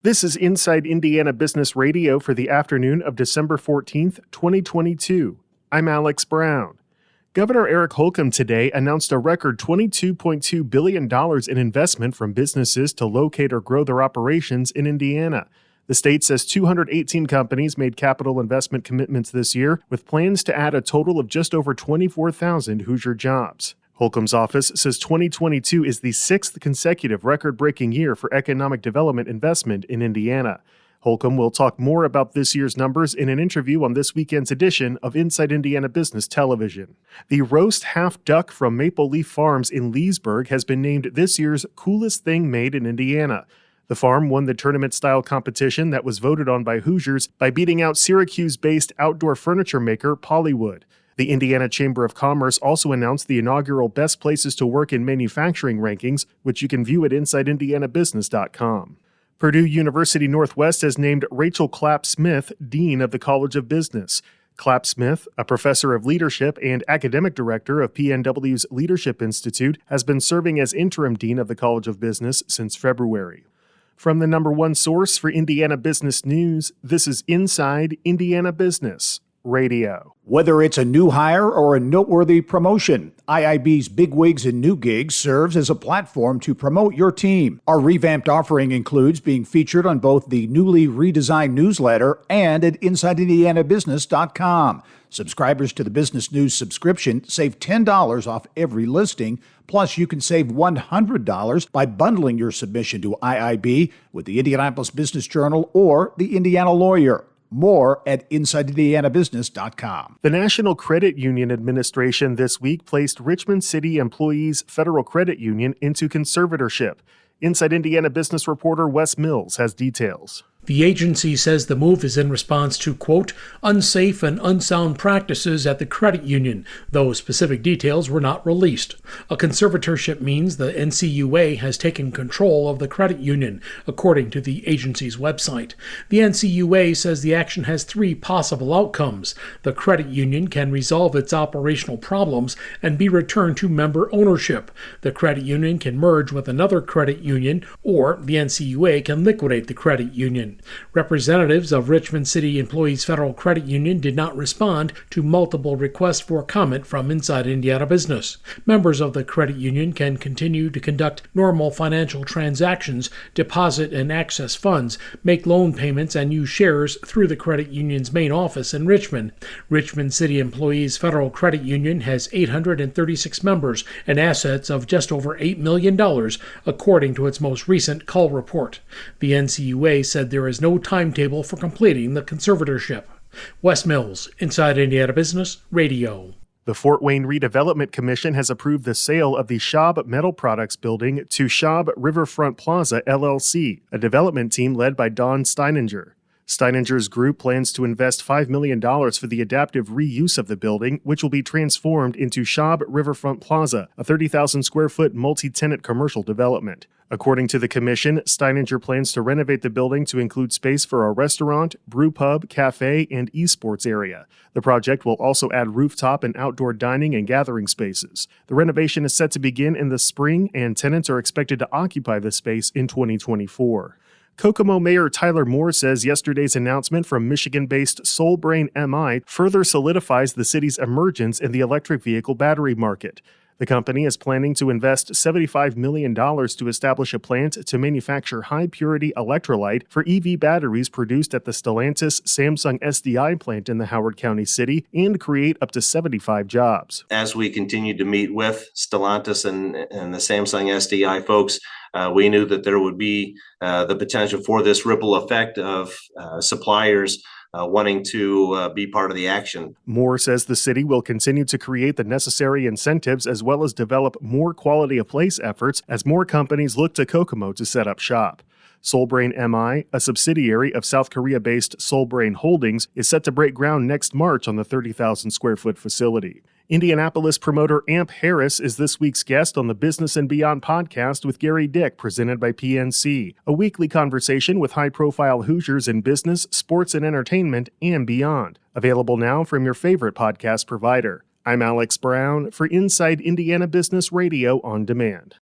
This is Inside Indiana Business Radio for the afternoon of December 14th, 2022. I'm Alex Brown. Governor Eric Holcomb today announced a record $22.2 billion in investment from businesses to locate or grow their operations in Indiana. The state says 218 companies made capital investment commitments this year, with plans to add a total of just over 24,000 Hoosier jobs. Holcomb's office says 2022 is the sixth consecutive record-breaking year for economic development investment in Indiana. Holcomb will talk more about this year's numbers in an interview on this weekend's edition of Inside Indiana Business Television. The roast half duck from Maple Leaf Farms in Leesburg has been named this year's coolest thing made in Indiana. The farm won the tournament-style competition that was voted on by Hoosiers by beating out Syracuse-based outdoor furniture maker Pollywood. The Indiana Chamber of Commerce also announced the inaugural Best Places to Work in Manufacturing rankings, which you can view at InsideIndianaBusiness.com. Purdue University Northwest has named Rachel Clapp Smith Dean of the College of Business. Clapp Smith, a professor of leadership and academic director of PNW's Leadership Institute, has been serving as interim dean of the College of Business since February. From the number one source for Indiana business news, this is Inside Indiana Business Radio. Whether it's a new hire or a noteworthy promotion, IIB's Bigwigs and New Gigs serves as a platform to promote your team. Our revamped offering includes being featured on both the newly redesigned newsletter and at InsideIndianaBusiness.com. Subscribers to the Business News subscription save $10 off every listing. Plus, you can save $100 by bundling your submission to IIB with the Indianapolis Business Journal or the Indiana Lawyer. More at InsideIndianaBusiness.com. The National Credit Union Administration this week placed Richmond City Employees Federal Credit Union into conservatorship. Inside Indiana Business reporter Wes Mills has details. The agency says the move is in response to, quote, unsafe and unsound practices at the credit union, though specific details were not released. A conservatorship means the NCUA has taken control of the credit union, according to the agency's website. The NCUA says the action has three possible outcomes. The credit union can resolve its operational problems and be returned to member ownership. The credit union can merge with another credit union, or the NCUA can liquidate the credit union. Representatives of Richmond City Employees Federal Credit Union did not respond to multiple requests for comment from Inside Indiana Business. Members of the credit union can continue to conduct normal financial transactions, deposit and access funds, make loan payments, and use shares through the credit union's main office in Richmond. Richmond City Employees Federal Credit Union has 836 members and assets of just over $8 million, according to its most recent call report. The NCUA said there is no timetable for completing the conservatorship. Wes Mills, Inside Indiana Business Radio. The Fort Wayne Redevelopment Commission has approved the sale of the Schaub Metal Products building to Schaub Riverfront Plaza, LLC, a development team led by Don Steininger. Steininger's group plans to invest $5 million for the adaptive reuse of the building, which will be transformed into Schaub Riverfront Plaza, a 30,000-square-foot multi-tenant commercial development. According to the commission, Steininger plans to renovate the building to include space for a restaurant, brew pub, cafe, and esports area. The project will also add rooftop and outdoor dining and gathering spaces. The renovation is set to begin in the spring, and tenants are expected to occupy the space in 2024. Kokomo Mayor Tyler Moore says yesterday's announcement from Michigan-based SoulBrain MI further solidifies the city's emergence in the electric vehicle battery market. The company is planning to invest $75 million to establish a plant to manufacture high-purity electrolyte for EV batteries produced at the Stellantis Samsung SDI plant in the Howard County city and create up to 75 jobs. As we continued to meet with Stellantis and the Samsung SDI folks, we knew that there would be the potential for this ripple effect of suppliers wanting to be part of the action. Moore says the city will continue to create the necessary incentives as well as develop more quality of place efforts as more companies look to Kokomo to set up shop. SoulBrain MI, a subsidiary of South Korea-based SoulBrain Holdings, is set to break ground next March on the 30,000-square-foot facility. Indianapolis promoter Amp Harris is this week's guest on the Business and Beyond podcast with Gary Dick, presented by PNC, a weekly conversation with high-profile Hoosiers in business, sports, and entertainment, and beyond. Available now from your favorite podcast provider. I'm Alex Brown for Inside Indiana Business Radio on Demand.